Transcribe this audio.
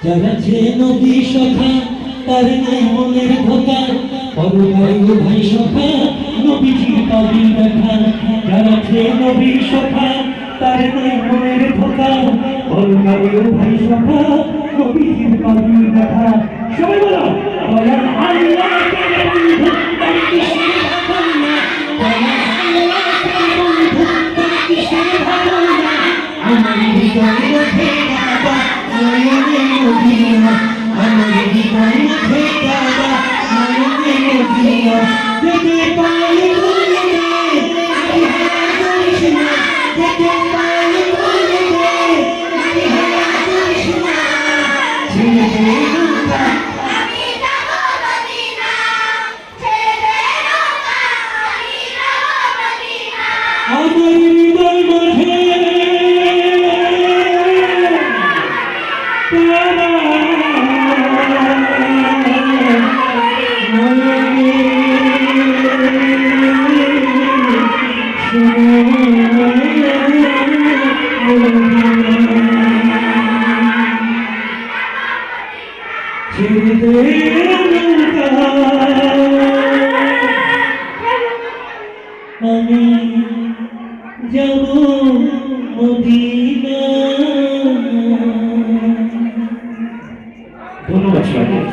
যারা যে নবী সখা তার নাই মনের ধোকা পরকায় ভাই সখা নবীজির পাগল দেখা যারা যে নবী সখা তার নাই মনের ধোকা পরকায় ভাই সখা নবীজির পাগল দেখা সবাই বলো বলেন আল্লাহ কে বন্ধু তার কিসের ভাবনা বলেন আল্লাহ কে বন্ধু তার কিসের ভাবনা আমার হৃদয়ে ওঠে বাবা নয়নে মদিনা আমার হৃদয়ে ওঠে বাবা নয়নে মদিনা দেখে পাই বলে আমি হারা করিস না দেখে পাই বলে আমি হারা করিস না ছেড়ে দে নৌকা আমি যাব মদিনা ছেড়ে নৌকা আমি যাব মদিনা আমার হৃদয় মাঝে আমি যাব মদিনা। ধন্যবাদ সবাইকে।